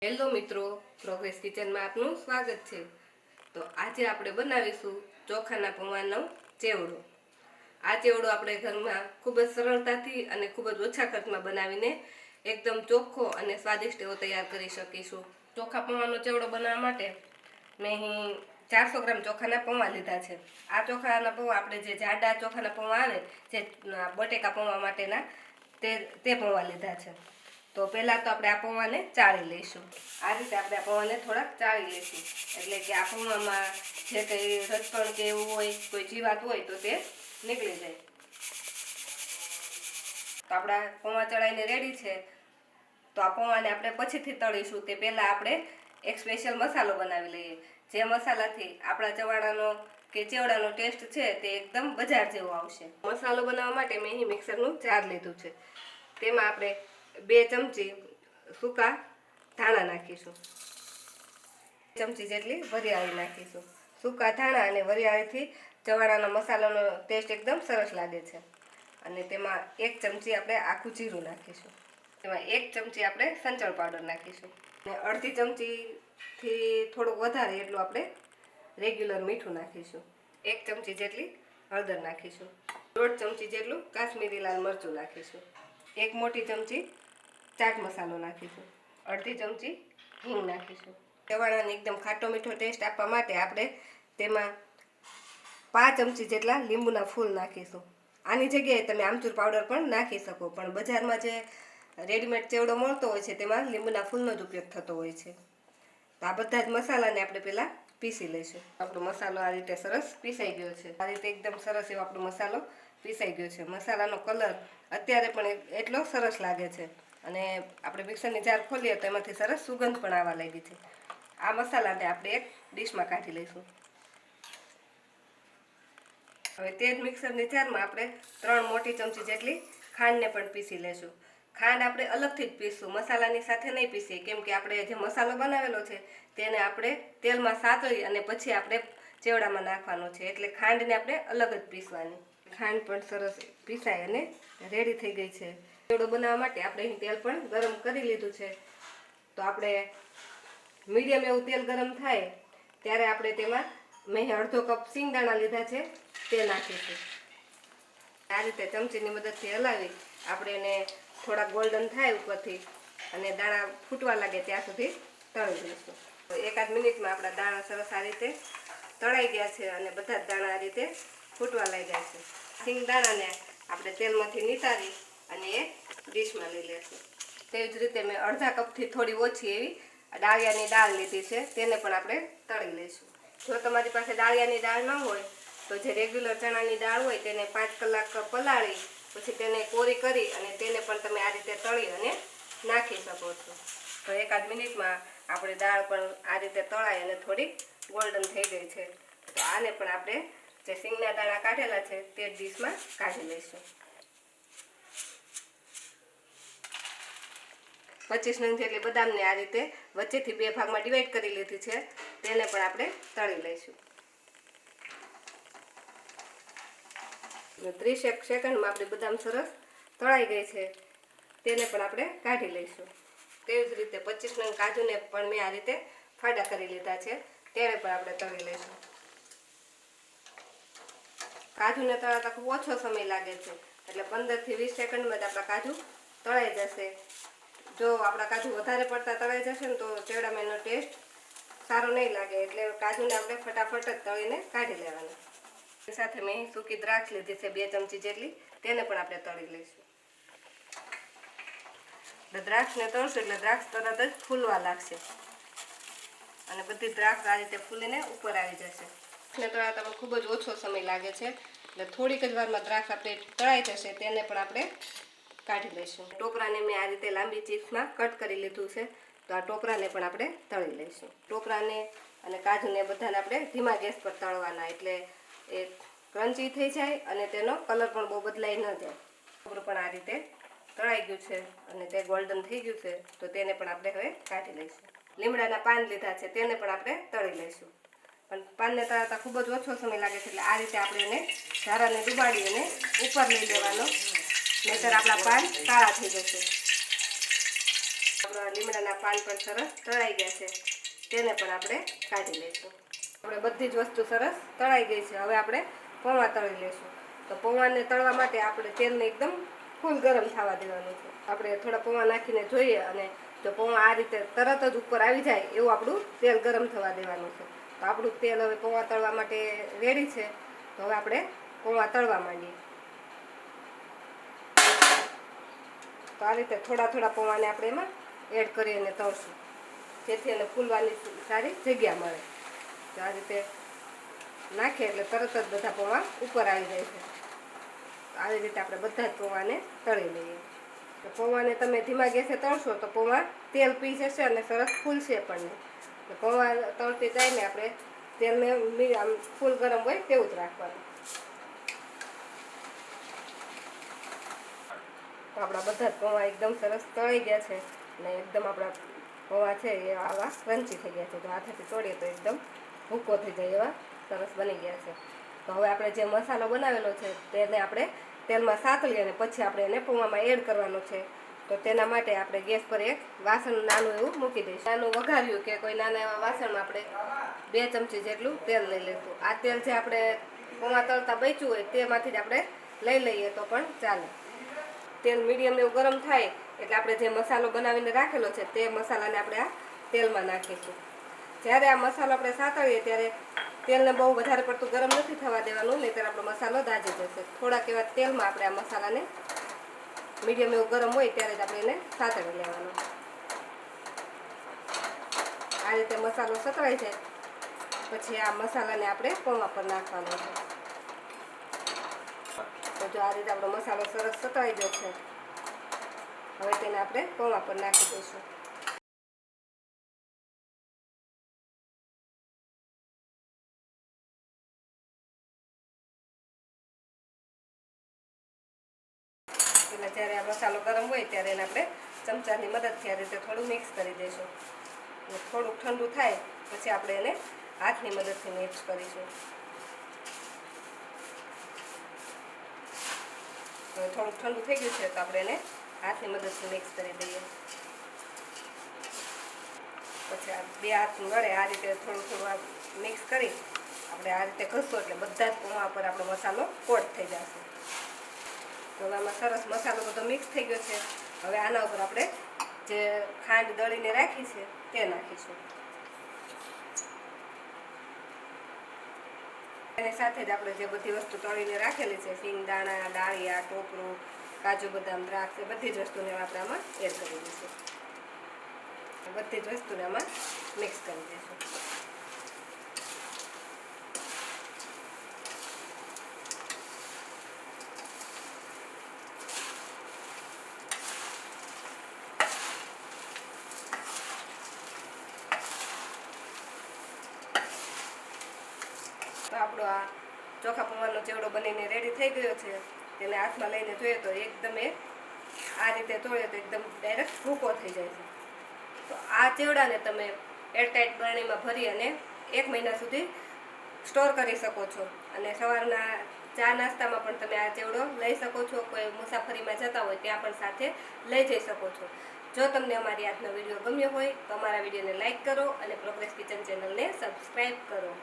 Hello મિત્રો, progress કિચનમાં આપનું સ્વાગત છે। તો આજે આપણે બનાવીશું ચોખાના પૌવાનો ચેવડો। આ ચેવડો આપણે ઘરમાં ખૂબ જ સરળતાથી અને ખૂબ જ ઓછા ખર્ચમાં બનાવીને એકદમ ચોખ્ખો અને સ્વાદિષ્ટ એવો તૈયાર કરી શકીશું। ચોખા પૌવાનો ચેવડો બનાવવા માટે મેં અહીં 400 ગ્રામ ચોખાના પૌવા લીધા છે। આ ચોખાના પૌવા આપણે જે જાડા ચોખાના પૌવા આવે જે બટેકા પૌવા માટેના તે પૌવા લીધા છે। તો પહેલાં તો આપણે આ પૌવાને ચાળી લઈશું। આ રીતે આપણે આ પૌવાને થોડાક ચાળી લઈશું, એટલે કે આ પૌવામાં જે કંઈ રસપણ કે એવું હોય, કોઈ જીવાત હોય તો તે નીકળી જાય। તો આપણા પૌવા ચડાઈને રેડી છે। તો આ પૌવાને આપણે પછીથી તળીશું તે પહેલાં આપણે એક સ્પેશિયલ મસાલો બનાવી લઈએ, જે મસાલાથી આપણા ચવાણાનો કે ચેવડાનો ટેસ્ટ છે તે એકદમ બજાર જેવો આવશે। મસાલો બનાવવા માટે મેં અહીં મિક્સરનું જાર લીધું છે। તેમાં આપણે 2 ચમચી સૂકા ધાણા નાખીશું, 2 ચમચી જેટલી વરિયાળી નાખીશું। સૂકા ધાણા અને વરિયાળીથી ચવાણાનો મસાલાનો ટેસ્ટ એકદમ સરસ લાગે છે। અને તેમાં 1 ચમચી આપણે આખું જીરું નાખીશું। તેમાં 1 ચમચી આપણે સંચળ પાવડર નાખીશું અને અડધી ચમચીથી થોડુંક વધારે એટલું આપણે રેગ્યુલર મીઠું નાખીશું। 1 ચમચી જેટલી હળદર નાખીશું। 1.5 ચમચી જેટલું કાશ્મીરી લાલ મરચું નાખીશું। 1 મોટી ચમચી ચાટ મસાલો નાખીશું। અડધી ચમચી હિંગ નાખીશું। ચવાણાને એકદમ ખાટો મીઠો ટેસ્ટ આપવા માટે આપણે તેમાં 5 ચમચી જેટલા લીંબુના ફૂલ નાખીશું। આની જગ્યાએ તમે આમચૂર પાવડર પણ નાખી શકો, પણ બજારમાં જે રેડીમેડ ચેવડો મળતો હોય છે તેમાં લીંબુના ફૂલનો જ ઉપયોગ થતો હોય છે। તો આ બધા જ મસાલાને આપણે પહેલાં પીસી લઈશું। આપણો મસાલો આ રીતે સરસ પીસાઈ ગયો છે। આ રીતે એકદમ સરસ એવો આપણો મસાલો પીસાઈ ગયો છે। મસાલાનો કલર અત્યારે પણ એટલો સરસ લાગે છે અને આપણે મિક્સરની જાર ખોલીએ તો એમાંથી સરસ સુગંધ પણ આવવા લાગી છે। આ મસાલાને આપણે એક ડીશમાં કાઢી લઈશું। હવે તે જ મિક્સરની જારમાં આપણે 3 મોટી ચમચી જેટલી ખાંડને પણ પીસી લઈશું। ખાંડ આપણે અલગથી જ પીસશું, મસાલાની સાથે નહીં પીસીએ, કેમ કે આપણે જે મસાલો બનાવેલો છે તેને આપણે તેલમાં સાતળી અને પછી આપણે ચેવડામાં નાખવાનો છે, એટલે ખાંડને આપણે અલગ જ પીસવાની। ખાંડ પણ સરસ પીસાઈ અને રેડી થઈ ગઈ છે। ચેવડો બનાવવા માટે આપણે અહીં તેલ પણ ગરમ કરી લીધું છે। તો આપણે મીડિયમ એવું તેલ ગરમ થાય ત્યારે આપણે તેમાં મેં અડધો કપ સિંગદાણા લીધા છે તે નાખીશું। આ રીતે ચમચીની મદદથી હલાવી આપણે એને થોડા ગોલ્ડન થાય ઉપરથી અને દાણા ફૂટવા લાગે ત્યાં સુધી તળી લઈશું। તો 1-8 મિનિટમાં આપણા દાણા સરસ આ રીતે તળાઈ ગયા છે અને બધા જ દાણા આ રીતે ફૂટવા લાગ્યા છે। સિંગદાણાને આપણે તેલમાંથી નિતારી અને એક ડીશમાં લઈ લઈશું। તેવી જ રીતે મેં અડધા કપથી થોડી ઓછી એવી ડાળિયાની દાળ લીધી છે, તેને પણ આપણે તળી લઈશું। જો તમારી પાસે ડાળિયાની દાળ ન હોય તો જે રેગ્યુલર ચણાની દાળ હોય તેને 5 કલાક પલાળી પછી તેને કોરી કરી અને તેને પણ તમે આ રીતે તળી અને નાખી શકો છો। તો 1-8 મિનિટમાં આપણી દાળ પણ આ રીતે તળાઈ અને થોડી ગોલ્ડન થઈ ગઈ છે। તો આને પણ આપણે જે સિંગના દાણા કાઢેલા છે તે ડીશમાં કાઢી લઈશું। 25 નંગ જેટલી બદામને આ રીતે વચ્ચેથી 2 ભાગમાં ડિવાઈડ કરી લીધી છે, તેને પણ આપણે તળી લઈશું। 30 સેકન્ડમાં આપણી બદામ સરસ તળાઈ ગઈ છે, તેને પણ આપણે કાઢી લઈશું। તેવી જ રીતે 25 નંગ કાજુને પણ મેં આ રીતે ફાડા કરી લીધા છે, તેને પણ આપણે તળી લઈશું। કાજુને તળાતા ખૂબ ઓછો સમય લાગે છે, એટલે 15 થી 20 સેકન્ડમાં જ આપણા કાજુ તળાઈ જશે। જો આપણા કાજુ વધારે પડતા તળાઈ જશે ને તો ચેવડામાં એનો ટેસ્ટ સારો નહીં લાગે, એટલે કાજુને આપણે ફટાફટ જ તળીને કાઢી લેવાના। સાથે મેં સૂકી દ્રાક્ષ લીધી છે 2 ચમચી જેટલી, તેને પણ આપણે તળી લઈશું। દ્રાક્ષને તળશું એટલે દ્રાક્ષ તરત જ ફૂલવા લાગશે અને બધી દ્રાક્ષ આ રીતે ફૂલીને ઉપર આવી જશે। ને તળાતા પણ ખૂબ જ ઓછો સમય લાગે છે, એટલે થોડીક જ વારમાં દ્રાક્ષ આપણે તળાઈ જશે, તેને પણ આપણે કાઢી લઈશું। ટોપરાને મેં આ રીતે લાંબી ચીપ્સમાં કટ કરી લીધું છે, તો આ ટોપરાને પણ આપણે તળી લઈશું। ટોપરાને અને કાજુને બધાને આપણે ધીમા ગેસ પર તળવાના, એટલે એ ક્રન્ચી થઈ જાય અને તેનો કલર પણ બહુ બદલાઈ ન જાય। ટોપરું પણ આ રીતે તળાઈ ગયું છે અને તે ગોલ્ડન થઈ ગયું છે, તો તેને પણ આપણે હવે કાઢી લઈશું। લીમડાના પાન લીધા છે, તેને પણ આપણે તળી લઈશું, પણ પાનને તળાતા ખૂબ જ ઓછો સમય લાગે છે, એટલે આ રીતે આપણે એને ઝારાને ડુબાડી અને ઉપર લઈ લેવાનો, નહીંતર આપણા પાન કાળા થઈ જશે। આપણા લીમડાના પાન પણ સરસ તળાઈ ગયા છે, તેને પણ આપણે કાઢી લઈશું. આપણે બધી જ વસ્તુ સરસ તળાઈ ગઈ છે. હવે આપણે પૌવા તળી લઈશું. તો પૌવાને તળવા માટે આપણે તેલને એકદમ ફૂલ ગરમ થવા દેવાનું છે. આપણે થોડા પૌવા નાખીને જોઈએ, અને જો પૌવા આ રીતે તરત જ ઉપર આવી જાય એવું આપણું તેલ ગરમ થવા દેવાનું છે. તો આપણું તેલ હવે પૌવા તળવા માટે રેડી છે. તો હવે આપણે પૌવા તળવા માંડીએ. તો આ રીતે થોડા થોડા પૌવાને આપણે એમાં એડ કરી અને તળશું, જેથી એને ફૂલવાની સારી જગ્યા મળે. તો આ રીતે નાખીએ એટલે તરત જ બધા પૌવા ઉપર આવી જાય છે. આવી રીતે આપણે બધા જ પૌવાને તળી લઈએ. તો પૌવાને તમે ધીમા ગેસે તળશો તો પૌવા તેલ પી જશે અને સરસ ફૂલશે પણ નહીં. તો પૌવા તળતી ટાઈમે આપણે તેલને આમ ફૂલ ગરમ હોય તેવું જ રાખવાનું. તો આપણા બધા જ પૌવા એકદમ સરસ તળાઈ ગયા છે, અને એકદમ આપણા પૌવા છે એ આવા ક્રન્ચી થઈ ગયા છે. તો હાથેથી તોડીએ તો એકદમ ભૂકો થઈ જાય એવા સરસ બની ગયા છે. તો હવે આપણે જે મસાલો બનાવેલો છે તેને આપણે તેલમાં સાતળી અને પછી આપણે એને પૌવામાં એડ કરવાનો છે. તો તેના માટે આપણે ગેસ પર એક વાસણ નાનું એવું મૂકી દઈશું. નાનું વઘાર્યું કે કોઈ નાના એવા વાસણમાં આપણે 2 ચમચી જેટલું તેલ લઈ લઈશું. આ તેલ જે આપણે પૌવા તળતા બચ્યું હોય તેમાંથી જ આપણે લઈ લઈએ તો પણ ચાલે. તેલ મીડિયમ એવું ગરમ થાય એટલે આપણે જે મસાલો બનાવીને રાખેલો છે તે મસાલાને આપણે આ તેલમાં નાખીશું. જ્યારે આ મસાલો આપણે સાતળીએ ત્યારે તેલને બહુ વધારે પડતું ગરમ નથી થવા દેવાનું, નહીંતર આપણો મસાલો દાજી જશે. થોડાક એવા તેલમાં આપણે આ મસાલાને મીડિયમ એવું ગરમ હોય ત્યારે જ આપણે એને સાતળી લેવાનો. આ રીતે મસાલો સતળાઈ જાય પછી આ મસાલાને આપણે પૌવા પર નાખવાનો છે. તો જો આ રીતે આપણો મસાલો સરસ સતળાઈ ગયો છે. હવે તેને આપણે પૌવા પર નાખી દઈશું. એટલે જ્યારે આ મસાલો ગરમ હોય ત્યારે એને આપણે ચમચાની મદદથી આ રીતે થોડું મિક્સ કરી દઈશું. થોડુંક ઠંડુ થાય પછી આપણે એને હાથની મદદથી મિક્સ કરીશું. હવે થોડુંક ઠંડુ થઈ ગયું છે તો આપણે એને હાથની મદદથી મિક્સ કરી દઈએ. પછી આ 2 હાથ વડે આ રીતે થોડું થોડું મિક્સ કરી આપણે આ રીતે ઘસવું એટલે બધા જ પૌવા પર આપણો મસાલો કોટ થઈ જશે. તો આમાં સરસ મસાલો બધો મિક્સ થઈ ગયો છે. હવે આના ઉપર આપણે જે ખાંડ દળીને રાખી છે તે નાખીશું. એની સાથે જ આપણે જે બધી વસ્તુ તળીને રાખેલી છે, સિંગદાણા, ડાળિયા, ટોપરું, કાજુ બદામ, દ્રાક્ષ, બધી જ વસ્તુને આપણે આમાં એડ કરી દઈશું. બધી જ વસ્તુને આમાં મિક્સ કરી દઈશું. તો આપણો આ ચોખા પૌવાનો ચેવડો બનીને રેડી થઈ ગયો છે. તેને હાથમાં લઈને જોઈએ તો એકદમ આ રીતે તોડે તો એકદમ ડાયરેક્ટ ભૂકો થઈ જાય છે. તો આ ચેવડાને તમે એરટાઈટ બરણીમાં ભરી અને 1 મહિના સુધી સ્ટોર કરી શકો છો. અને સવારના ચા નાસ્તામાં પણ તમે આ ચેવડો લઈ શકો છો. કોઈ મુસાફરીમાં જતા હોય ત્યાં પણ સાથે લઈ જઈ શકો છો. જો તમને અમારી આજનો વિડીયો ગમ્યો હોય તો અમારા વિડીયોને લાઇક કરો અને પ્રોગ્રેસ કિચન ચેનલને સબસ્ક્રાઈબ કરો.